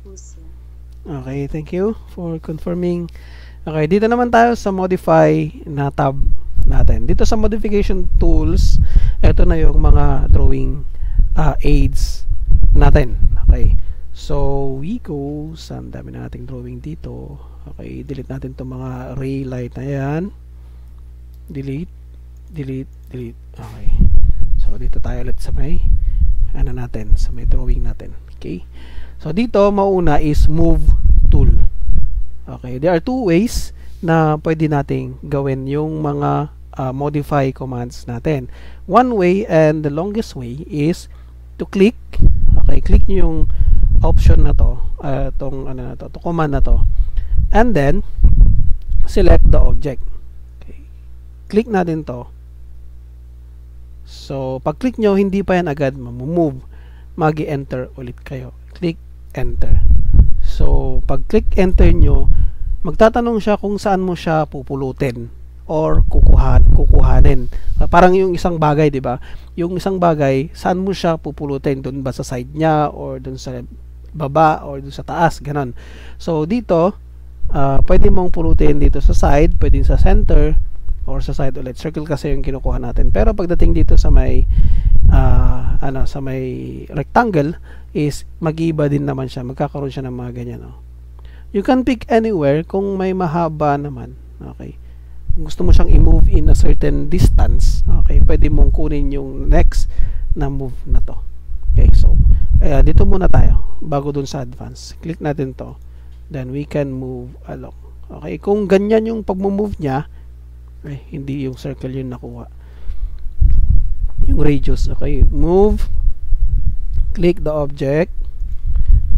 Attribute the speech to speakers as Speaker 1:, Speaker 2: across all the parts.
Speaker 1: po sir.
Speaker 2: Okay, thank you for confirming. Okay, dito naman tayo sa modify na tab natin. Dito sa modification tools, ito na yung mga drawing aids natin. Okay, so we go sa dami na nating drawing dito. Okay, delete natin itong mga ray light na yan. Delete, delete, delete. Okay, so dito tayo ulit sa may ano natin, sa may drawing natin. Okay, so dito mauna is move tool. Okay, there are two ways na pwede nating gawin yung mga modify commands natin. One way and the longest way is to click. Okay, click nyo yung option na to, tong ano na to, command na to, and then select the object. Okay, click natin to. So pag click nyo, hindi pa yan agad mamove, magi-enter ulit kayo. Click enter. So pag click enter nyo, magtatanong siya kung saan mo siya pupulutin or kukuhanin. Parang yung isang bagay, 'di ba? Yung isang bagay, saan mo siya pupulutin? Doon ba sa side niya or doon sa baba or doon sa taas, ganon. So dito, pwede mong pulutin dito sa side, pwede sa center or sa side ulit. Circle kasi yung kinukuha natin. Pero pagdating dito sa may sa may rectangle is mag-iiba din naman siya. Magkakaroon siya ng mga ganyan, no? You can pick anywhere kung may mahaba naman. Okay. Kung gusto mo siyang i-move in a certain distance, okay, pwede mong kunin yung next na move na to. Okay, so dito muna tayo bago dun sa advance. Click natin to. Then we can move along. Okay, kung ganyan yung pag-move niya, hindi yung circle yung nakuha. Yung radius. Okay, move, click the object,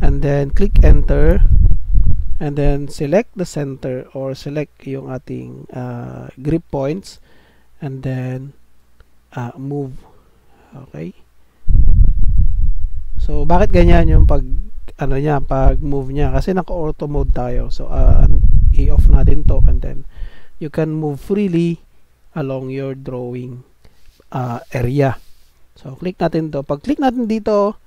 Speaker 2: and then click enter, and then select the center or select yung ating grip points, and then move. Okay, so bakit ganyan yung pag pag move niya? Kasi naka auto mode tayo. So i-off natin to, and then you can move freely along your drawing area. So click natin to. Pag click natin dito,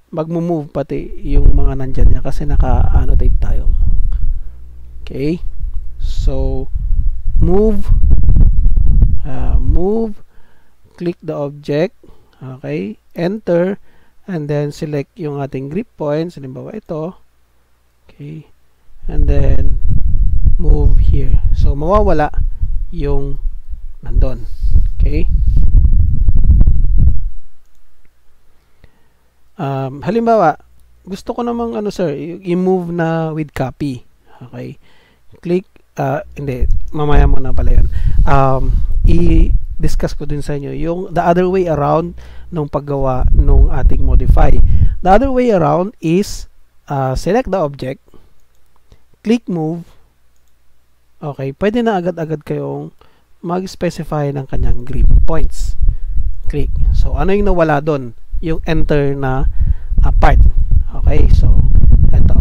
Speaker 2: mag-move pati yung mga nandyan niya kasi naka-annotate tayo. Okay, so move, click the object, okay, enter, and then select yung ating grip points, halimbawa ito, okay, and then move here. So mawawala yung nandun. Okay, halimbawa gusto ko namang sir, i-move na with copy. Okay, click, hindi, mamaya mo na pala yun. I-discuss ko din sa inyo yung the other way around nung paggawa nung ating modify. The other way around is select the object, click move. Okay, pwede na agad-agad kayong mag-specify ng kanyang grip points. Click. So ano yung nawala doon? Yung enter na part. Okay, so eto,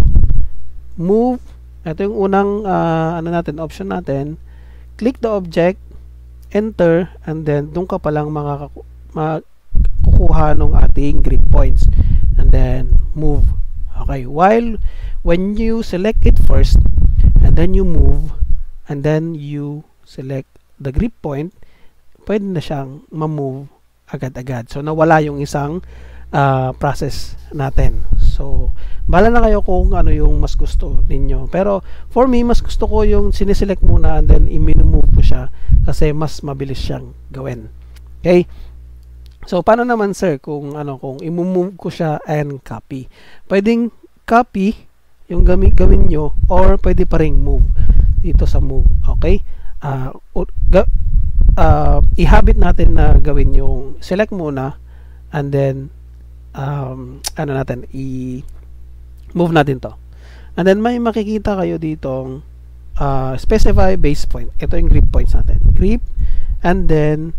Speaker 2: move. Ito yung unang natin, option natin. Click the object, enter, and then doon ka palang kukuha ng ating grip points, and then move. Okay, when you select it first and then you move and then you select the grip point, pwede na siyang ma-move agad-agad. So nawala yung isang process natin. So bala na kayo kung ano yung mas gusto ninyo. Pero for me, mas gusto ko yung siniselect muna and then i-move ko siya kasi mas mabilis siyang gawin. Okay? So paano naman sir kung kung i-move ko siya and copy? Pwedeng copy yung gawin nyo or pwede pa ring move dito sa move. Okay? I-habit natin na gawin yung select muna and then i-move natin to. And then may makikita kayo ditong specify base point. Ito yung grip points natin. Grip, and then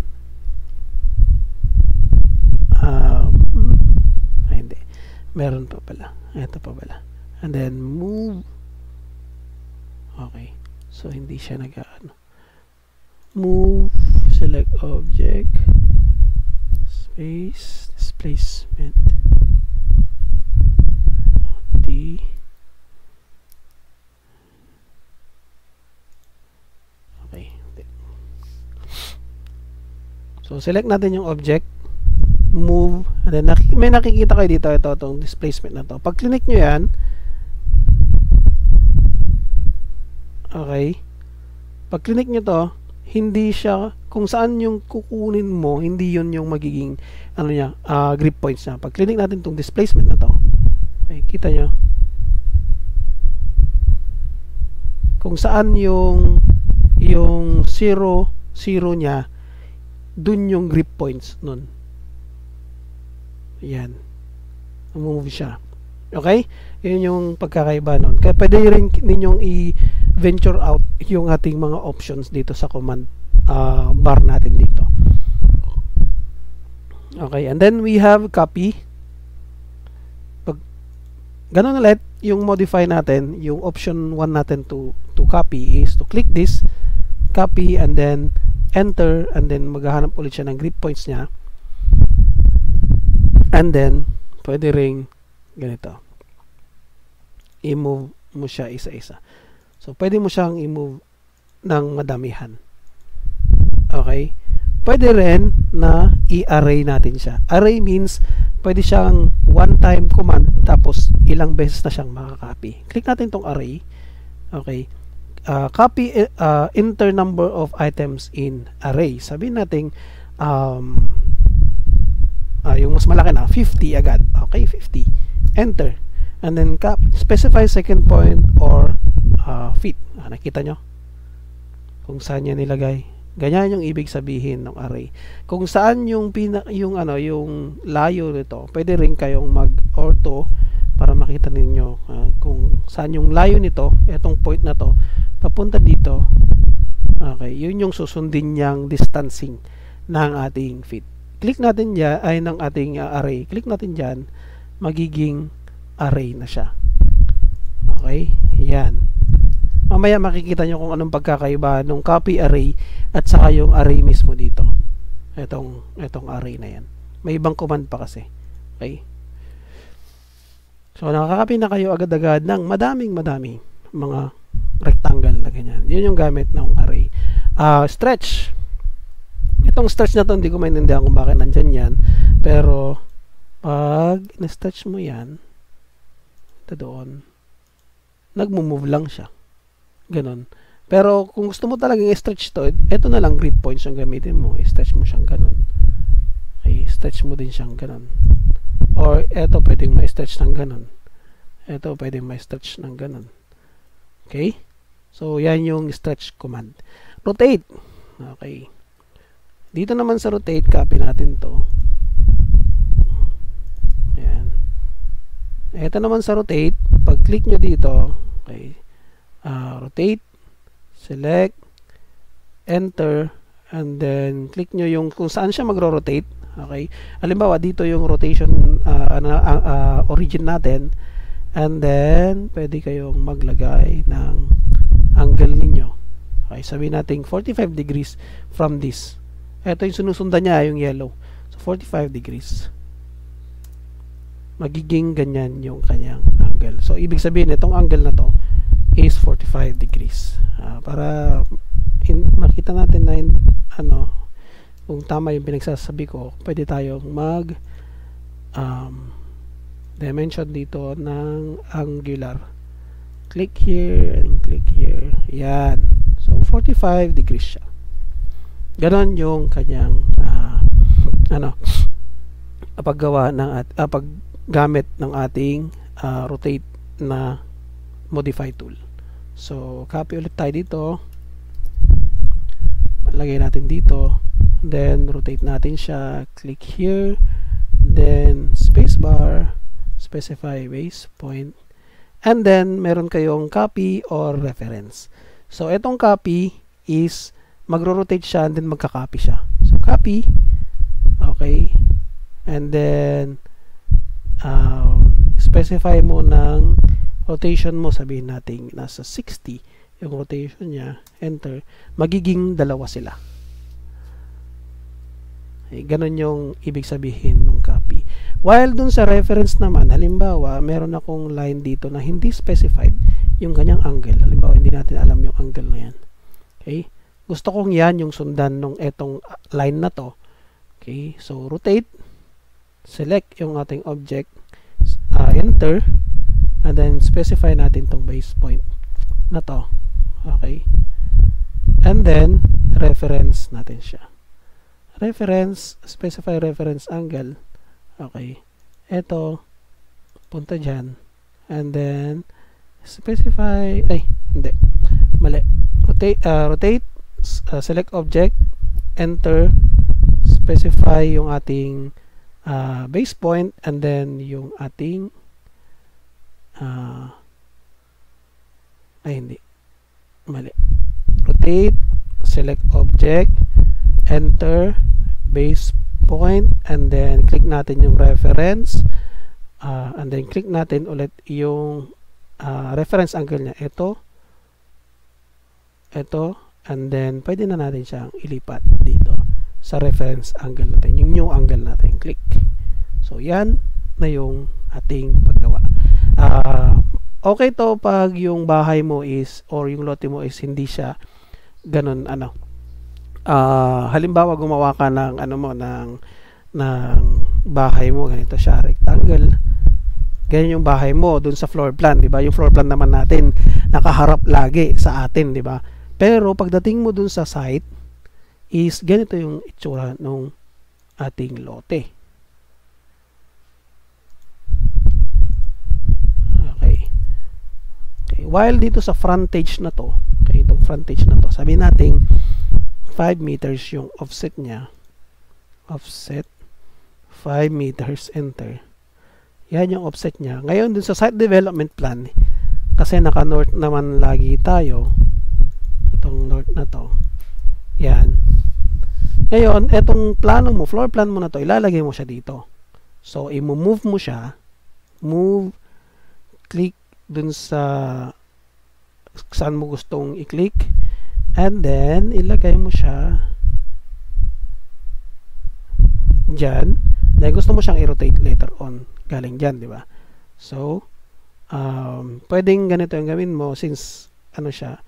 Speaker 2: hindi. Meron pa pala. Ito pa pala. And then move. Okay. So hindi siya move, select object, space, displacement, D, So, select natin yung object, move, and then may nakikita kayo dito, itong displacement na to. Pag click nyo yan, okay, pag click nyo to, hindi siya, kung saan yung kukunin mo, hindi yun yung magiging, ano niya, grip points niya. Pag click natin itong displacement na to, okay, kita nyo, kung saan yung 0, 0 niya, dun yung grip points nun. Yan. Move siya. Okay? Yun yung pagkakaiba nun. Kaya pwede rin ninyong i-venture out yung ating mga options dito sa command bar natin dito. Okay. And then we have copy. Pag ganun ulit, yung modify natin, yung option 1 natin to copy is to click this, copy, and then enter, and then maghahanap ulit siya ng grip points niya, and then pwede ring ganito, i-move mo siya isa-isa. So pwede mo siyang i-move ng madamihan. Okay, pwede rin na i-array natin siya. Array means pwede siyang one-time command tapos ilang beses na siyang makakopy. Click natin tong array. Okay, copy enter number of items in array. Sabihin natin yung mas malaki na 50 agad. Okay, 50, enter, and then specify second point or feet. Nakita nyo kung saan niya nilagay. Ganyan yung ibig sabihin ng array. Kung saan yung layo nito, pwede rin kayong mag-ortho para makita ninyo kung saan yung layo nito, etong point na to papunta dito. Okay, yun yung susundin niyang distancing ng ating feet. Click natin dyan, ay ng ating array. Click natin dyan, magiging array na siya. Okay, yan. Mamaya makikita nyo kung anong pagkakaiba nung copy array at saka yung array mismo dito. Etong array na yan. May ibang command pa kasi. Okay, so nakakopy na kayo agad-agad ng madaming mga rectangle na ganyan. Yun yung gamit ng array. Stretch. Itong stretch na to, hindi ko maintindihan kung bakit nandyan yan. Pero, pag na-stretch mo yan, ito doon, nagmo-move lang siya. Ganon. Pero, kung gusto mo talagang i-stretch to, ito na lang grip points yung gamitin mo. I-stretch mo siyang ganon. Okay, stretch mo din siyang ganon. Or, ito pwedeng ma-stretch ng ganon. Ito pwedeng ma-stretch ng ganon. Okay? So, yan yung stretch command. Rotate. Okay. Dito naman sa rotate, copy natin to. Ayan. Ito naman sa rotate, pag click nyo dito, okay, rotate, select, enter, and then click nyo yung kung saan siya magro-rotate. Okay. Halimbawa, dito yung rotation origin natin, and then pwede kayong maglagay ng angle ninyo. Okay, sabihin natin 45 degrees from this. Ito yung sinusundan niya, yung yellow. So, 45 degrees. Magiging ganyan yung kanyang angle. So, ibig sabihin, itong angle na to is 45 degrees. Para makita natin na kung tama yung pinagsasabi ko, pwede tayong dimension dito ng angular. Click here and click here. Yan. So, 45 degrees siya. Ganon yung kanyang paggawa ng paggamit ng ating rotate na modify tool. So, copy ulit tayo dito. Lagay natin dito. Then, rotate natin siya. Click here. Then, spacebar. Specify base point. And then, meron kayong copy or reference. So, itong copy is magro-rotate siya and then magka-copy siya. So, copy. Okay. And then, specify mo ng rotation mo. Sabihin natin, nasa 60 yung rotation niya. Enter. Magiging dalawa sila. Okay, ganun yung ibig sabihin ng copy. While dun sa reference naman, halimbawa, meron akong line dito na hindi specified yung kanyang angle. Halimbawa, hindi natin alam yung angle na yan. Okay. Gusto kong yan yung sundan nung etong line na to. Okay, so rotate, select yung ating object, enter, and then specify natin tong base point na to. Okay, and then reference natin siya. Reference, specify reference angle. Okay, eto punta dyan, and then specify, hindi, mali, rotate, select object, enter, specify yung ating base point, and then yung ating hindi, mali, rotate, select object, enter, base point, and then click natin yung reference, and then click natin ulit yung reference angle niya, ito, and then pwede na natin siyang ilipat dito sa reference angle natin, yung new angle natin, click. So yan na yung ating paggawa. Okay to pag yung bahay mo is, or yung lote mo is hindi siya ganun, halimbawa gumawa ka ng ng bahay mo, ganito siya, rectangle, ganyan yung bahay mo dun sa floor plan, di ba? Yung floor plan naman natin nakaharap lagi sa atin, di ba? Pero pagdating mo dun sa site is ganito yung itsura nung ating lote. Okay, while dito sa frontage na to, okay, itong frontage na to, sabihin natin 5 meters yung offset niya, offset 5 meters, enter. Yan yung offset niya. Ngayon dun sa site development plan, kasi naka north naman lagi tayo, itong north na to, yan. Ngayon, etong plano mo, floor plan mo na to, ilalagay mo siya dito. So i-move mo siya, move, click dun sa saan mo gustong i-click, and then ilagay mo siya dyan. Then gusto mo siyang i-rotate later on galing dyan, di ba? So pwedeng ganito yung gawin mo, since siya,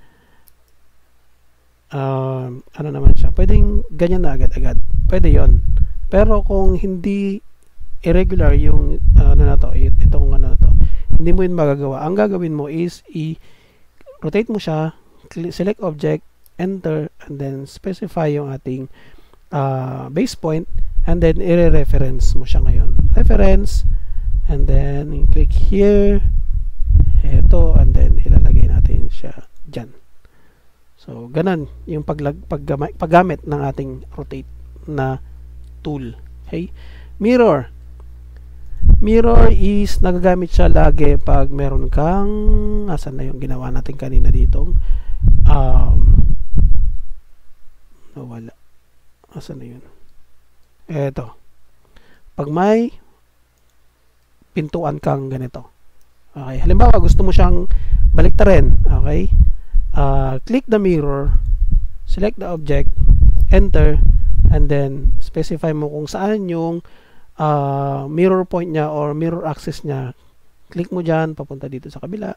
Speaker 2: naman siya, pwedeng ganyan na agad-agad, pwede yon. Pero kung hindi irregular yung na to, itong to, hindi mo yun magagawa. Ang gagawin mo is i-rotate mo siya, select object, enter, and then specify yung ating base point, and then i-reference mo siya ngayon. Reference, and then click here, eto, and then ilalagay natin siya dyan. So, ganun yung paggamit ng ating rotate na tool. Okay? Mirror. Mirror is nagagamit siya lagi pag meron kang, asan na yung ginawa natin kanina dito, nawala, asan na yun, eto, pag may pintuan kang ganito, okay, halimbawa gusto mo siyang baliktarin, okay, click the mirror, select the object, enter, and then specify mo kung saan yung mirror point niya or mirror axis niya. Click mo dyan, papunta dito sa kabila.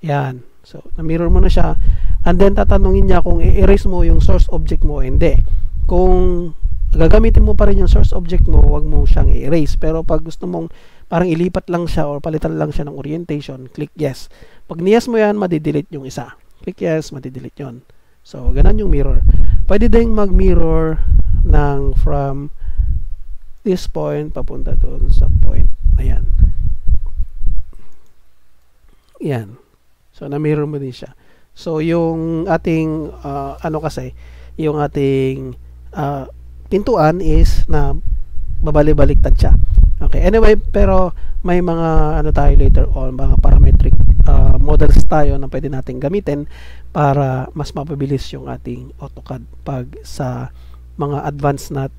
Speaker 2: Yan. So, na-mirror mo na siya. And then, tatanungin niya kung i-erase mo yung source object mo o hindi. Kung gagamitin mo pa rin yung source object mo, wag mo siyang i-erase. Pero pag gusto mong parang ilipat lang siya or palitan lang siya ng orientation, click yes. Pag ni-yes mo yan, madidelete yung isa. Click yes, madidelete yun. So, ganun yung mirror. Pwede ding mag-mirror ng from this point papunta doon sa point na yan. Yan. So, na-mirror mo din siya. So, yung ating kasi, yung ating pintuan is na babali-baliktad siya. Okay. Anyway, pero may mga tayo later on, mga parametric models tayo na pwede nating gamitin para mas mapabilis yung ating AutoCAD pag sa mga advanced na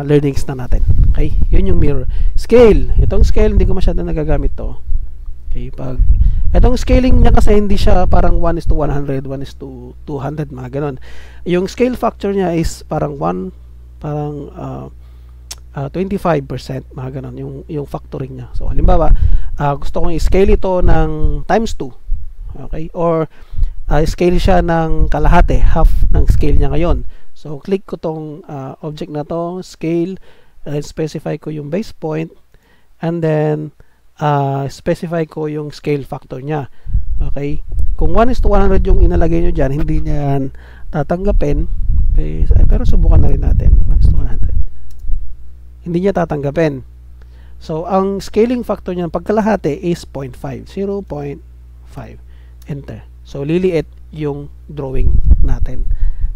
Speaker 2: learnings na natin. Okay? Yun yung mirror. Scale. Itong scale, hindi ko masyado nagagamit to. Okay? Pag itong scaling niya kasi hindi siya parang 1:100, 1:200, mga ganon. Yung scale factor niya is parang 25%, mga ganon, yung factoring niya. So, halimbawa, gusto kong i-scale ito ng times 2. Okay? Or scale siya ng kalahati, half ng scale niya ngayon. So, click ko tong object na to, scale, and specify ko yung base point, and then specify ko yung scale factor niya. Okay? Kung 1:100 yung inalagay nyo dyan, hindi niya yan tatanggapin. Okay? Pero subukan na rin natin. 1:100. Hindi niya tatanggapin. So, ang scaling factor niya pagkalahati is 0.5. 0.5. Enter. So, liliit yung drawing natin.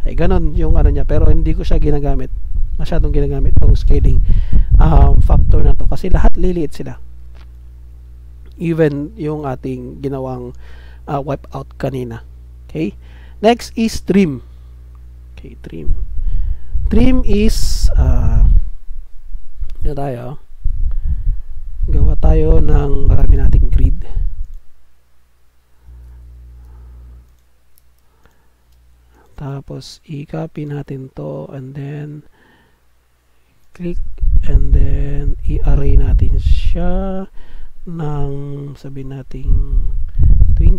Speaker 2: Ay, ganun yung ano niya. Pero hindi ko siya ginagamit. Masyadong ginagamit tong scaling factor na to. Kasi lahat liliit sila. Even yung ating ginawang wipe out kanina. Okay? Next is trim. Okay, trim. Trim is gawa tayo ng marami nating grid. Tapos i-copy natin to and then click and then i-array natin siya ng sabihin nating 20.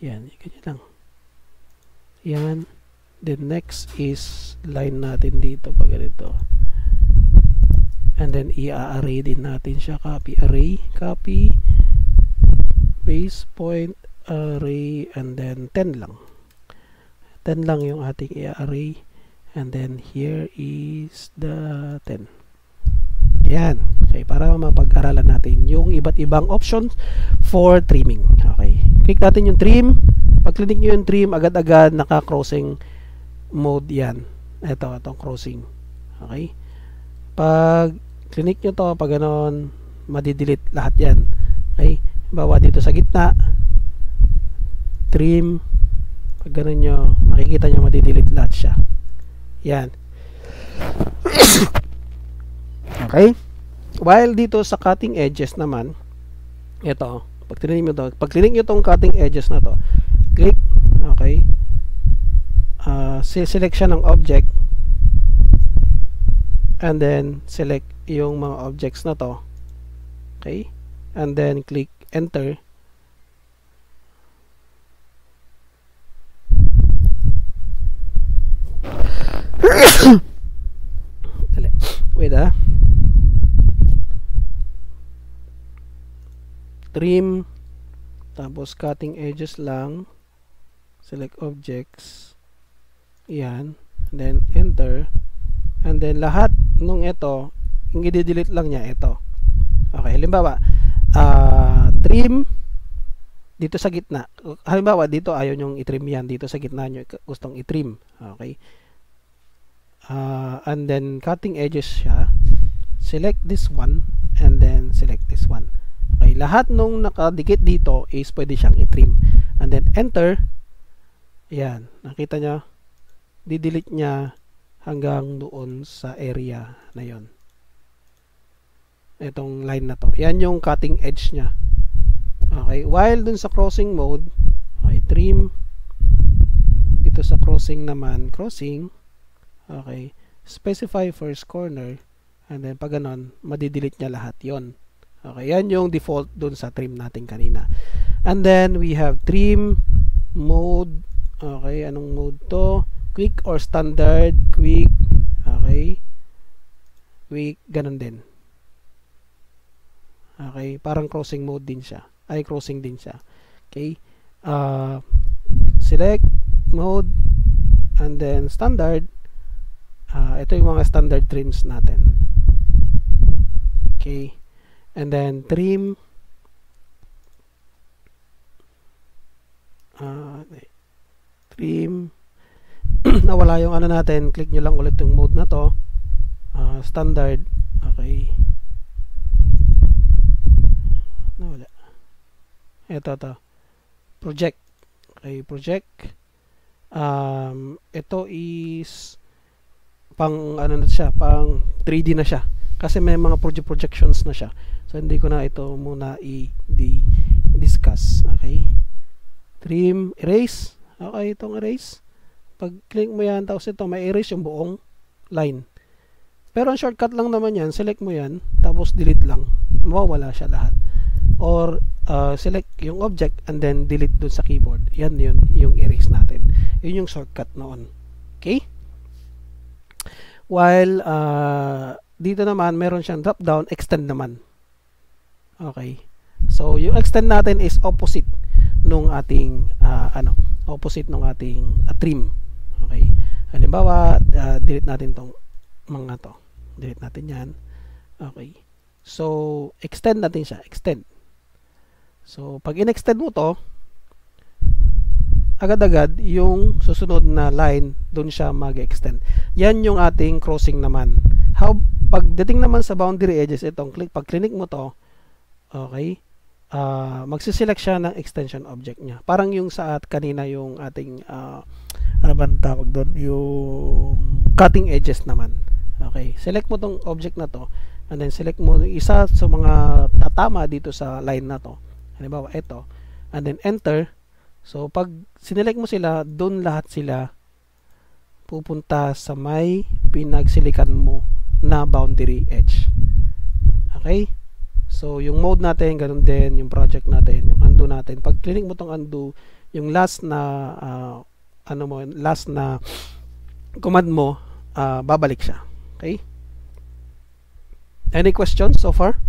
Speaker 2: Yan, ganyan lang. Yan. Then next is line natin dito pag ganito. And then i-array din natin siya. Copy array, copy base point array, and then 10 lang. 10 lang yung ating i-array. And then here is the 10. Yan. Okay, para mapag-aralan natin yung iba't ibang options for trimming. Okay. Click natin yung trim. Pag click nyo yung trim, agad-agad naka-crossing mode yan. Itong crossing. Okay. Pag click nyo to, pag ganon, madidelete lahat yan. Okay. Bawa dito sa gitna, trim. Pag ganon nyo, makikita nyo madidelete lahat siya. Yan. Okay? While dito sa cutting edges naman, ito, pag click nyo tong cutting edges na to, click, okay, select siya ng object, and then select yung mga objects na to, okay, and then click enter. Wait trim, tapos cutting edges lang, select objects, yan, and then enter, and then lahat nung ito, yung i-delete lang niya ito. Okay, halimbawa trim dito sa gitna. Halimbawa dito ayaw nyong i-trim yan, dito sa gitna nyo gustong i-trim. Okay, and then cutting edges siya, select this one and then select this one. Okay, lahat nung nakadikit dito is pwede siyang i-trim, and then enter. Yan, nakita nyo, di-delete niya hanggang doon sa area na yon, itong line na to. Yan yung cutting edge niya. Okay, while dun sa crossing mode, okay, trim. Dito sa crossing naman, crossing, okay, specify first corner, and then pag ganon, madidelete niya lahat yon. Okay, yan yung default dun sa trim natin kanina. And then we have trim mode. Okay, anong mode to? Quick or standard? Quick. Okay, quick, ganon din. Okay, parang crossing mode din siya. Ay, crossing din siya. Okay, select mode and then standard. Ito yung mga standard trims natin. Okay, and then trim, trim. Nawala yung ano natin, click nyo lang ulit yung mode na to, standard. Okay, nawala. Ito project. Okay, project. Ito is pang ano na siya, pang 3D na siya kasi may mga projections na siya, so hindi ko na ito muna i-discuss. Okay, trim, erase. Okay, itong erase, pag click mo yan, tapos ito may erase yung buong line, pero ang shortcut lang naman yan, select mo yan tapos delete lang, mawawala siya lahat. Or select yung object and then delete dun sa keyboard. Yan yun yung erase natin. Yun yung shortcut noon. Okay? While dito naman meron siyang drop down, extend naman. Okay. So yung extend natin is opposite nung ating opposite nung ating trim. Okay. Halimbawa, delete natin tong mga to. Delete natin 'yan. Okay. So extend natin siya, extend. So pag in-extend mo to, agad-agad yung susunod na line doon siya mag-extend. Yan yung ating crossing naman. Pagdating naman sa boundary edges, pag click mo to, okay, magsiselect siya ng extension object niya. Parang yung sa kanina yung ating ano bang tawag doon? Yung cutting edges naman. Okay, select mo tong object na to and then select mo isa sa mga tatama dito sa line na to. Halimbawa, ito. And then enter. So, pag sinelect mo sila, doon lahat sila pupunta sa may pinagsilikan mo na boundary edge. Okay? So, yung mode natin, ganun din, yung project natin, yung undo natin. Pag click mo tong undo, yung last na last na command mo, babalik siya. Okay? Any questions so far?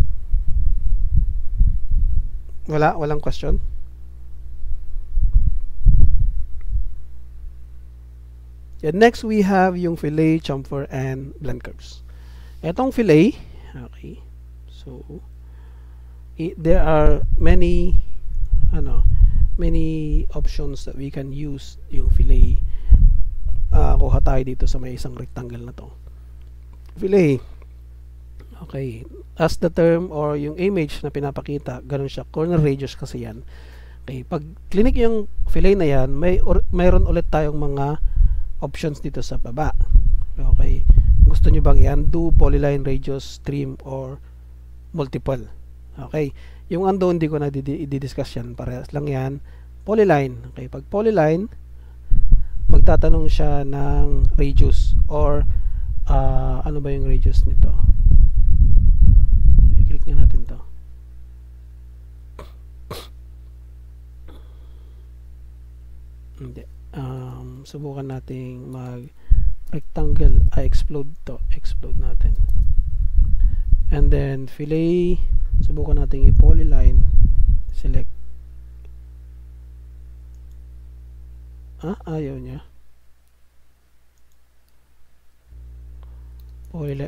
Speaker 2: Walang question? And next, we have yung fillet, chamfer, and blend curves. Etong fillet, okay, so there are many options that we can use yung fillet. Kuha tayo dito sa may isang rectangle na to. Fillet, okay, as the term or yung image na pinapakita, ganun siya, corner radius kasi yan. Okay, pag click yung fillet na yan, mayroon ulit tayong mga options dito sa baba. Okay, gusto nyo bang i-undo, polyline, radius, trim, or multiple? Okay, yung undo hindi ko na i-discuss yan, parehas lang yan. Polyline, okay, pag polyline, magtatanong siya ng radius or ano ba yung radius nito? I-click na natin to. Hindi. Subukan nating mag rectangle, explode natin. And then fillet, subukan nating i-polyline, select. Ayaw niya.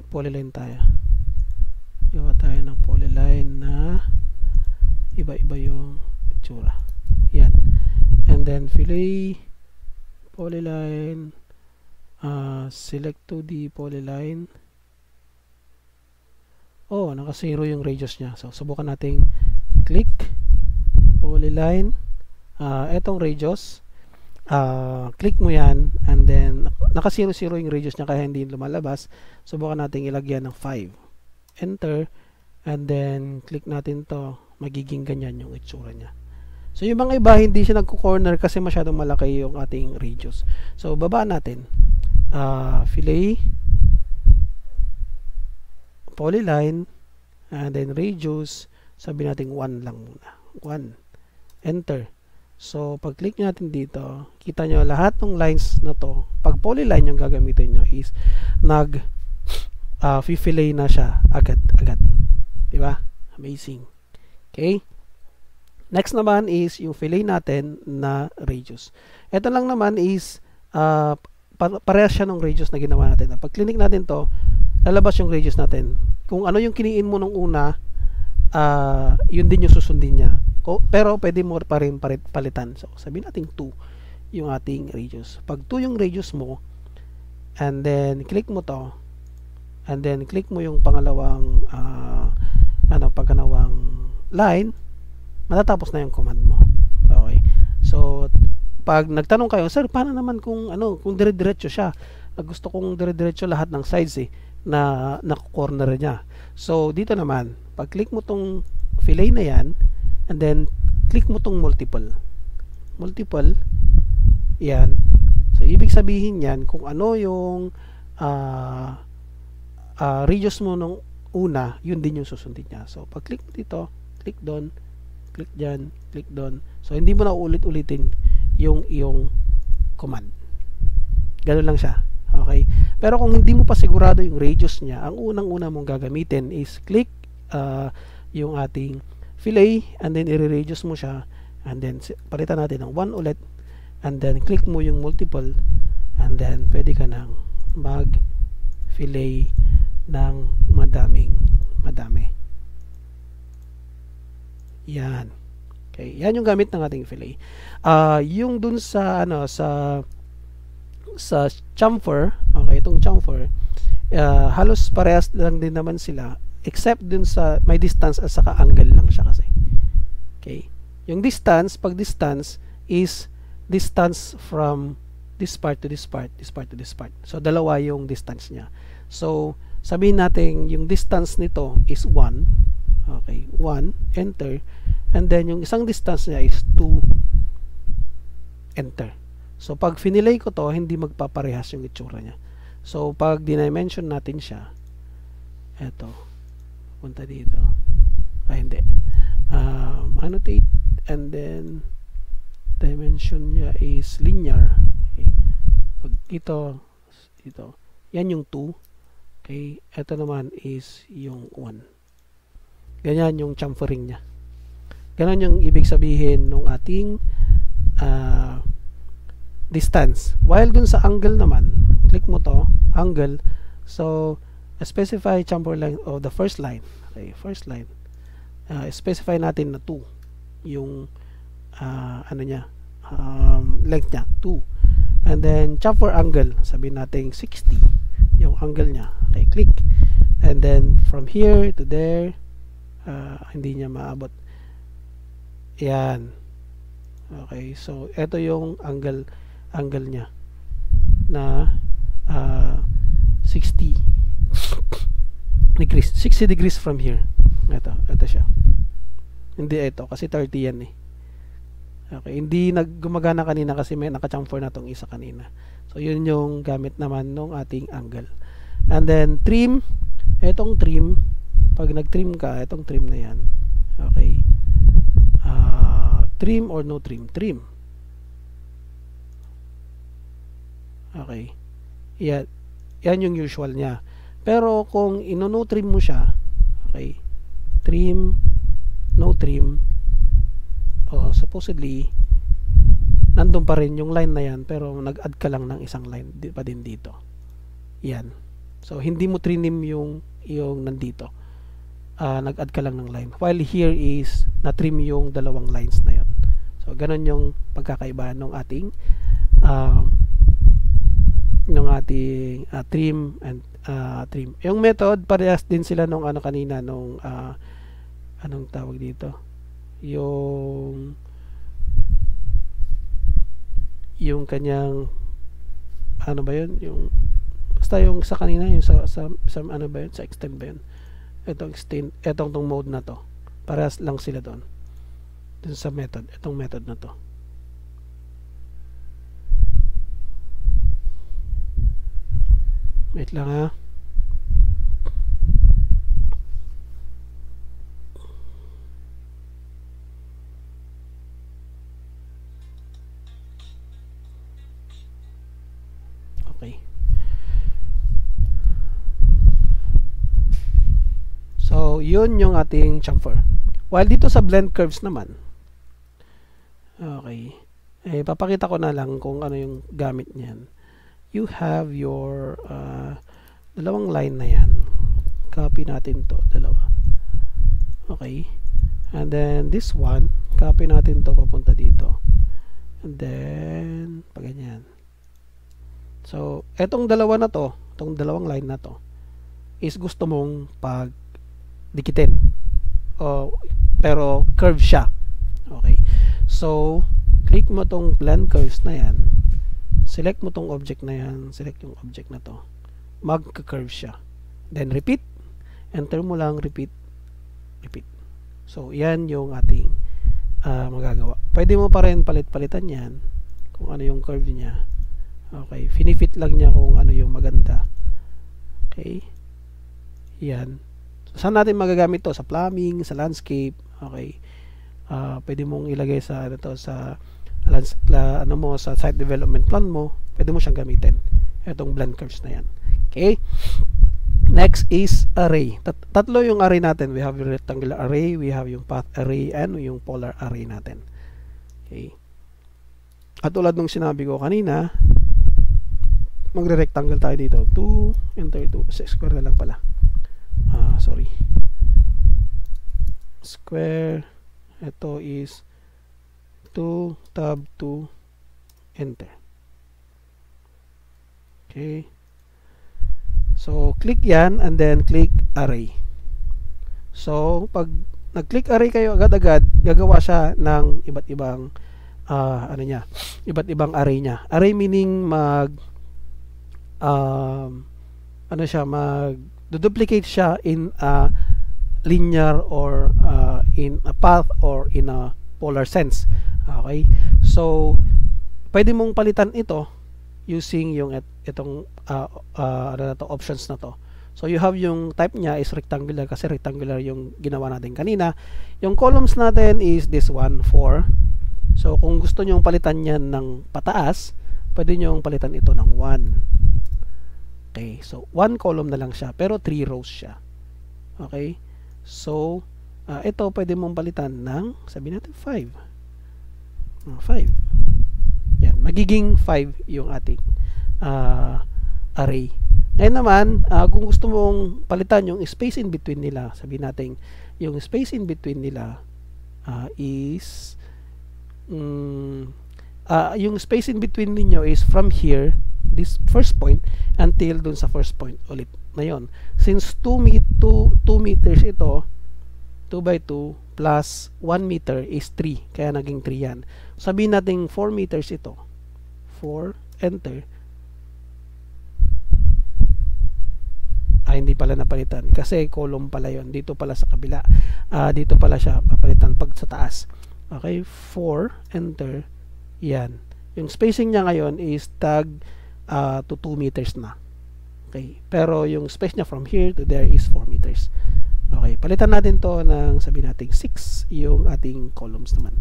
Speaker 2: Polyline tayo. Gawa tayo ng polyline na iba-iba yung itsura. Yan. And then fillet, polyline, select to the polyline. Naka-zero yung radius niya. So, subukan nating click, polyline, etong radius, click mo yan, and then, naka-zero yung radius niya kaya hindi lumalabas. Subukan nating ilagyan ng 5. Enter, and then, click natin to, magiging ganyan yung itsura niya. So, yung mga iba, hindi siya nagko-corner kasi masyadong malaki yung ating radius. So, baba natin. Fillet, polyline, and then radius, sabi natin 1 lang muna. 1. Enter. So, pag click natin dito, kita nyo lahat ng lines na to, pag polyline yung gagamitin nyo is fillet na siya agad-agad. Diba? Amazing. Okay? Next naman is yung fillet natin na radius. Ito lang naman is parehas siya ng radius na ginawa natin. Pag click natin to, lalabas yung radius natin. Kung ano yung kiniin mo nung una, yun din yung susundin niya. Pero pwede mo pa rin palitan. So, sabihin natin 2 yung ating radius. Pag 2 yung radius mo, and then click mo to, and then click mo yung pangalawang line, matatapos na yung command mo. Okay. So, pag nagtanong kayo, sir, paano naman kung dire-diretso siya? Gusto kong dire-diretso lahat ng sides na corner niya. So, dito naman, pag click mo tong fillet na yan, and then click mo tong multiple. Multiple, yan. So, ibig sabihin yan, kung ano yung radius mo nung una, yun din yung susundin niya. So, pag click mo dito, click doon, click dyan, click doon. So, hindi mo na ulit-ulitin yung iyong command. Ganun lang siya. Okay? Pero kung hindi mo pa sigurado yung radius niya, ang unang-una mong gagamitin is click yung ating fillet, and then i-radius mo siya, and then palitan natin ng 1 ulit, and then click mo yung multiple, and then pwede ka nang mag fillet ng madami. Yan. Okay, yan yung gamit ng ating fillet. Yung dun sa sa chamfer, okay, itong chamfer, halos parehas lang din naman sila, except dun sa may distance at saka angle lang siya kasi. Okay. Yung distance, pag distance is distance from this part to this part, this part to this part. So dalawa yung distance niya. So sabihin natin yung distance nito is 1. Okay, 1, enter. And then yung isang distance niya is 2, enter. So pag finilay ko to, hindi magpaparehas yung itsura niya. So pag dimension natin siya, eto, punta dito. Hindi. Annotate, and then dimension niya is linear. Okay. Pag ito, yan yung 2. Okay, ito naman is yung 1. Ganyan yung chamfering niya. Ganon yung ibig sabihin ng ating distance. While dun sa angle naman, click mo to, angle. So, specify chamfer line of the first line. Okay, first line. Specify natin na 2. Yung ano niya, length niya, 2. And then, chamfer angle, sabihin natin 60. Yung angle niya. Okay, click. And then, from here to there, hindi niya maabot. Yan. Okay, so ito yung angle niya na 60 degrees. 60 degrees from here. Ito siya. Hindi ito kasi 30 yan eh. Okay, hindi naggumagana kanina kasi may naka-chamfer na tong isa kanina. So yun yung gamit naman ng ating angle. And then trim, etong trim, pag nag-trim ka, itong trim na yan, okay, trim or no trim? Trim. Okay, yan yung usual niya. Pero kung ino-no trim mo siya, okay, trim, no trim, supposedly nandun pa rin yung line na yan, pero nag-add ka lang ng isang line pa din dito. Yan. So hindi mo trinim yung nandito. Nag-add ka lang ng line. While here is na-trim yung dalawang lines na yon. So, ganun yung pagkakaiba ng ating trim and trim. Yung method, parehas din sila nung ano kanina, nung anong tawag dito? Yung kanyang ano ba yun? Yung basta yung sa kanina, yung sa ano ba yun? Sa extend ba yun? Etong tong mode na to, parehas lang sila doon sa method, etong method na to. Wait lang ha. Okay. So, yun yung ating chamfer. While dito sa blend curves naman, okay, papakita ko na lang kung ano yung gamit niyan. You have your dalawang line na yan. Copy natin to, dalawa. Okay. And then, this one, copy natin to papunta dito. And then, paganyan. So, etong dalawa na to, itong dalawang line na to, is gusto mong dikitin. Pero curve siya. Okay. So, click mo tong blend curves na yan. Select mo tong object na yan. Select yung object na to. Magka-curve siya. Then, repeat. Enter mo lang, repeat. Repeat. So, yan yung ating magagawa. Pwede mo pa rin palit-palitan yan kung ano yung curve niya. Okay. Finifit lang niya kung ano yung maganda. Okay. Yan. So, saan natin magagamit to? Sa plumbing, sa landscape. Okay. Pwede mong ilagay sa ano mo, sa site development plan mo, pwede mo siyang gamitin. Itong blend curves na yan. Okay? Next is array. Tatlo yung array natin. We have yung rectangular array, we have yung path array, and yung polar array natin. Okay. At tulad nung sinabi ko kanina, magre-rectangle tayo dito. 2, enter 2. Square na lang pala. Sorry. Square. Ito is 2, tab 2, enter. Okay. So, click yan and then click array. So, pag nag-click array kayo agad-agad, gagawa siya ng iba't ibang iba't ibang array niya. Array meaning duplicate siya in a linear or in a path or in a polar sense. Okay? So, pwede mong palitan ito using yung itong options na to. So, you have yung type niya is rectangular kasi rectangular yung ginawa natin kanina. Yung columns natin is this one, 4. So, kung gusto nyong palitan yan ng pataas, pwede nyong palitan ito ng 1. Okay. So, 1 column na lang siya, pero 3 rows siya. Okay. So, ito pwede mong palitan ng, sabihin natin 5. 5. Yan. Magiging 5 yung ating array. Ngayon naman, kung gusto mong palitan yung space in between nila, sabihin natin, yung space in between nila is yung space in between ninyo is from here, this first point, until dun sa first point ulit na yun. Since 2 meters ito, 2 by 2 plus 1 meter is 3. Kaya naging 3 yan. Sabihin natin 4 meters ito. 4, enter. Hindi pala napalitan kasi column pala yon, dito pala sa kabila, dito pala siya papalitan pag sa taas. Okay, 4, enter. Yan, yung spacing niya ngayon is tag to 2 meters na. Okay, pero yung space niya from here to there is 4 meters. Okay, palitan natin to ng sabihin natin 6 yung ating columns naman.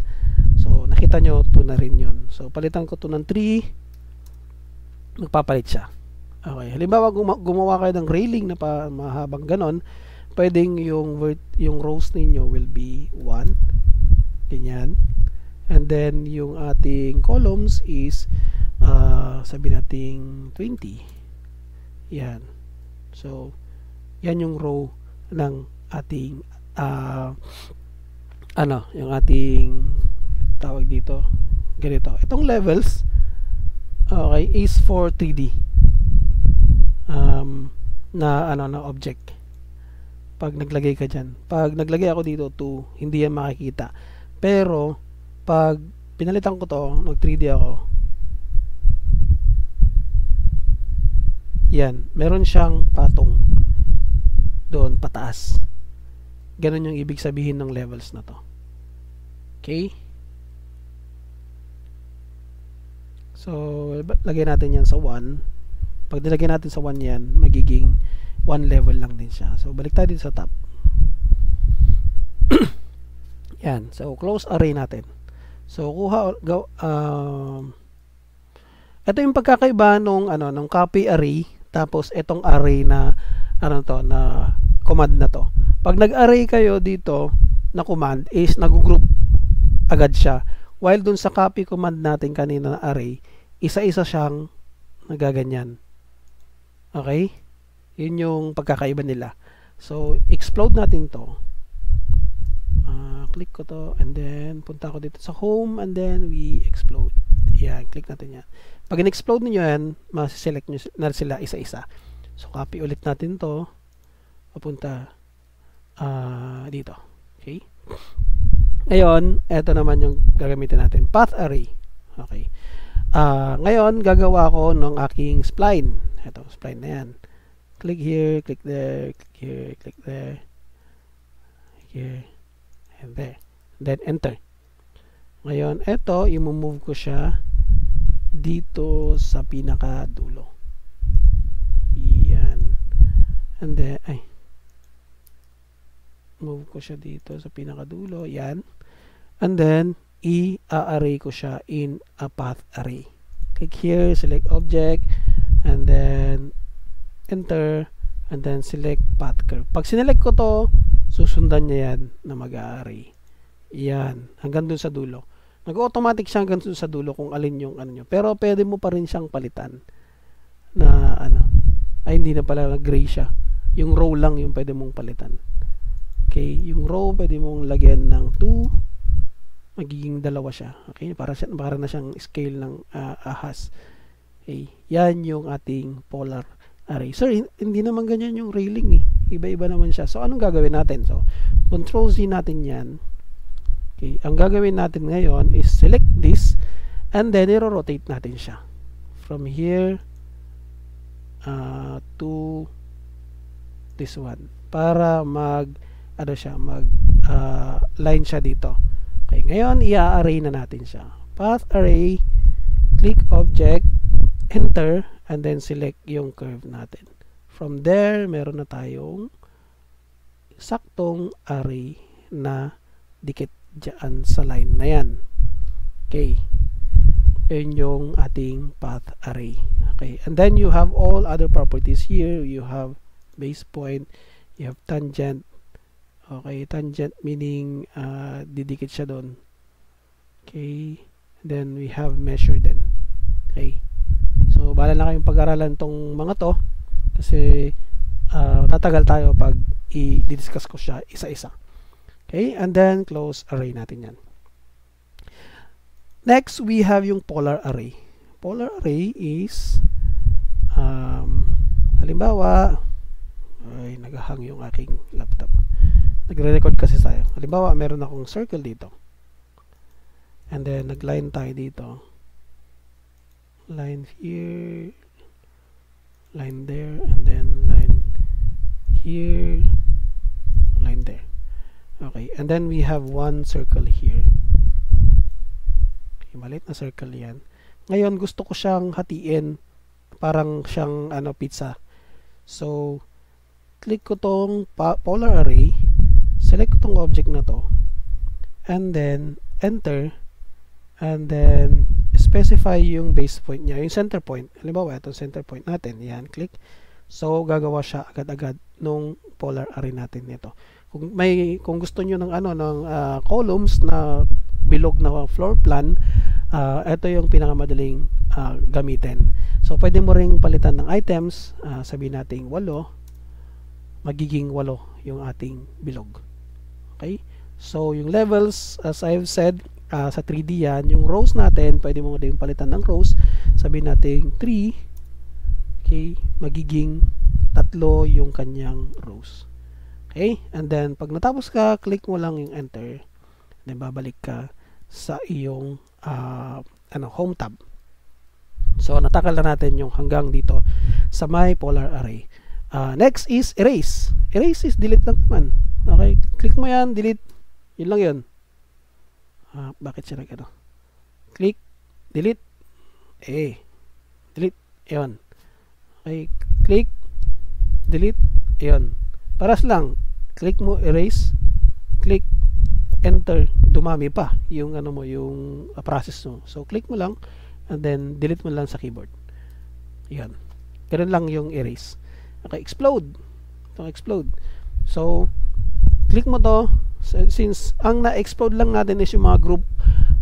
Speaker 2: So nakita nyo 2 na rin yun. So palitan ko to ng 3, magpapalit siya. Okay, halimbawa gumawa kayo ng railing na mahabang ganon, pwedeng yung rows ninyo will be 1, ganyan, and then yung ating columns is sabihin natin 20. Yan. So yan yung row ng ating yung ating tawag dito, ganito. Itong levels, okay, is for 3D na object. Pag naglagay ka dyan, pag naglagay ako dito 2, hindi yan makikita. Pero pag pinalitan ko to, nag 3D ako, yan, meron siyang patong doon pataas. Ganun yung ibig sabihin ng levels na to. Okay, so lagay natin yan sa 1. Pag nilagay natin sa 1 yan, magiging 1 level lang din siya. So balik tayo dito sa top. Yan, so close array natin. So ito yung pagkakaiba nung nung copy array tapos itong array na na command na to. Pag nag-array kayo dito na command is nag-group agad siya, while dun sa copy command natin kanina na array, isa-isa siyang nagaganyan. Okay? Yun yung pagkakaiba nila. So explode natin to. Click ko to and then punta ko dito sa home and then we explode. Yan, click natin yan. Pag in-explode niyo yan, masiselect nyo na sila isa-isa. So copy ulit natin to papunta dito. Okay? Ngayon, eto naman yung gagamitin natin, path array. Okay. Ngayon, gagawa ko ng aking spline. Ito, spline na yan. Click here, click there, click here, click there, here, and there. Then, enter. Ngayon, ito, i-move ko siya dito sa pinakadulo. Yan. And then, move ko siya dito sa pinakadulo. Yan. And then, i-array ko siya in a path array. Click here, select object, and then enter, and then select path curve. Pag sinelect ko to, susundan niya yan na mag-array. Yan, hanggang dun sa dulo. Nag-automatic siya hanggang dun sa dulo kung alin yung ano nyo. Pero pwede mo pa rin siyang palitan na ano, ay hindi na pala gray siya. Yung row lang yung pwede mong palitan. Okay, yung row pwede mong lagyan ng 2, magiging 2 siya. Okay, para na siyang scale ng ahas. Okay, yan yung ating polar array. So, hindi naman ganyan yung railing eh. Iba-iba naman siya. So, anong gagawin natin? So, Control Z natin yan. Okay, ang gagawin natin ngayon is select this and then i-rotate natin siya. From here to this one. Para ano siya, line siya dito. Okay, ngayon i-array na natin siya. Path array, click object, enter, and then select yung curve natin. From there, meron na tayong saktong array na dikit dyan sa line na yan. Okay. Yun yung ating path array. Okay. And then you have all other properties here. You have base point, you have tangent. Okay, tangent meaning didikit siya doon. Okay, then we have measure din. Okay, so bahala na kayong pag-aralan tong mga to kasi tatagal tayo pag i-discuss ko siya isa-isa. Okay, and then close array natin yan. Next, we have yung polar array. Polar array is halimbawa, ay naghahang yung aking laptop. Nagre-record kasi tayo. Halimbawa, meron akong circle dito. And then, nag-line tayo dito. Line here. Line there. And then, line here. Line there. Okay. And then, we have one circle here. Okay, maliit na circle yan. Ngayon, gusto ko siyang hatiin. Parang siyang pizza. So, click ko tong polar array. Select ko tong object na to and then enter and then specify yung base point niya, yung center point. Halimbawa, itong center point natin. Yan, click. So, gagawa siya agad-agad nung polar array natin nito. Kung gusto niyo ng columns na bilog na floor plan, ito yung pinakamadaling gamitin. So, pwede mo ring palitan ng items, sabihin natin 8, magiging 8 yung ating bilog. Okay? So, yung levels, as I've said, sa 3D yan, yung rows natin, pwede mo din palitan ng rows. Sabihin natin 3. Okay? Magiging 3 yung kanyang rows. Okay? And then, pag natapos ka, click mo lang yung enter. Then, babalik ka sa iyong home tab. So, natakal na natin yung hanggang dito sa my polar array. Next is erase. Erase is delete lang naman. Okay, click mo yan, delete. Yun lang yun. Bakit siya nag click, delete. Delete. Yun. Okay, click, delete. Yun. Paras lang. Click mo, erase. Click, enter. Dumami pa yung yung process mo. So, click mo lang and then delete mo lang sa keyboard. Yan. Ganun lang yung erase. Okay, explode. Itong explode. So, click mo to. Since ang na-explode lang natin is yung mga group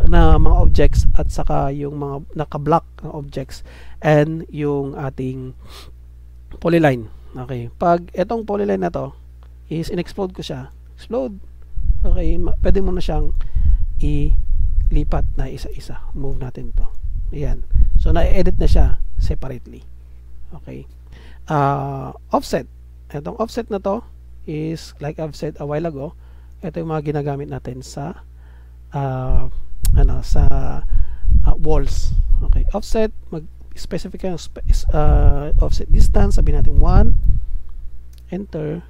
Speaker 2: na mga objects at saka yung mga naka-block na objects and yung ating polyline. Okay. Pag itong polyline na to is in-explode ko siya. Explode. Okay. Pwede mo na siyang ilipat na isa-isa. Move natin to. Ayan. So, na-edit na siya separately. Okay. Offset. Itong offset na to is like I've said a while ago, ito yung mga ginagamit natin sa walls. Okay, offset, mag-specify kayo offset distance, sabihin natin 1, enter,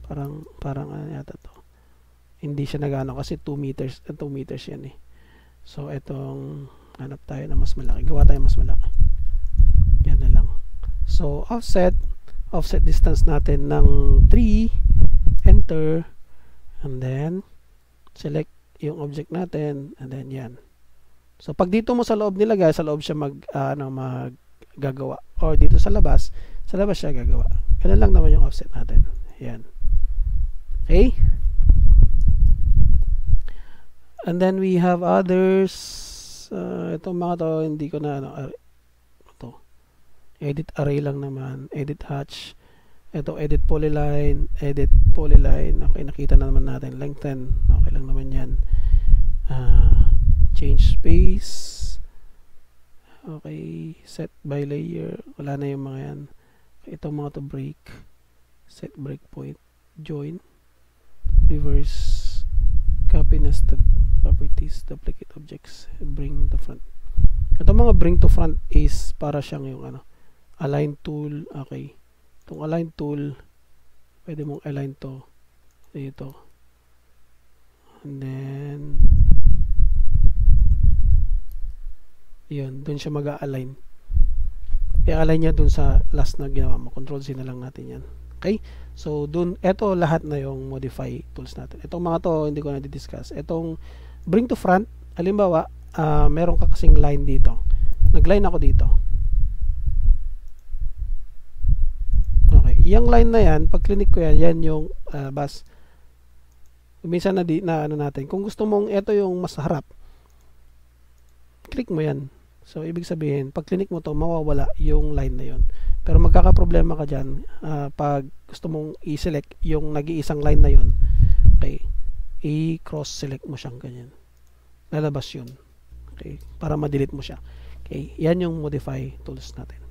Speaker 2: parang ano yata to, hindi siya nagano kasi 2 meters yan eh. So itong hanap tayo na mas malaki, gawa tayo mas malaki, yan na lang. So offset distance natin ng 3, enter, and then select yung object natin, and then yan. So pag dito mo sa loob nilagay, sa loob siya maggagawa, or dito sa labas siya gagawa. Ganun lang naman yung offset natin. Yan. Okay? And then we have others. Itong mga to, hindi ko na ito. Edit array lang naman. Edit hatch. Ito, edit polyline. Edit polyline. Okay, nakita na naman natin. Lengthen. Okay lang naman yan. Change space. Okay. Set by layer. Wala na yung mga yan. Itong mga to break. Set breakpoint. Join. Reverse. Copy nested properties, duplicate objects, bring to front. Ito mga bring to front is para siyang yung align tool. Okay, itong align tool pwede mong align to dito, and then yun, dun siya mag-a-align. I-align niya dun sa last na ginawa mo. Control C na lang natin yan. Okay, so dun, eto lahat na yung modify tools natin. Itong mga to hindi ko na di-discuss. Itong bring to front, halimbawa meron ka kasing line dito, nag-line ako dito. Okay, yung line na yan, pag click ko yan, yan yung bus. Minsan na natin, kung gusto mong ito yung mas harap, click mo yan. So ibig sabihin, pag click mo to, mawawala yung line na yon. Pero magkakaproblema ka dyan pag gusto mong i-select yung nag-iisang line na yon. Okay, i-cross select mo siyang ganyan, lalabas yun. Okay, para ma-delete mo siya. Okay, yan yung modify tools natin.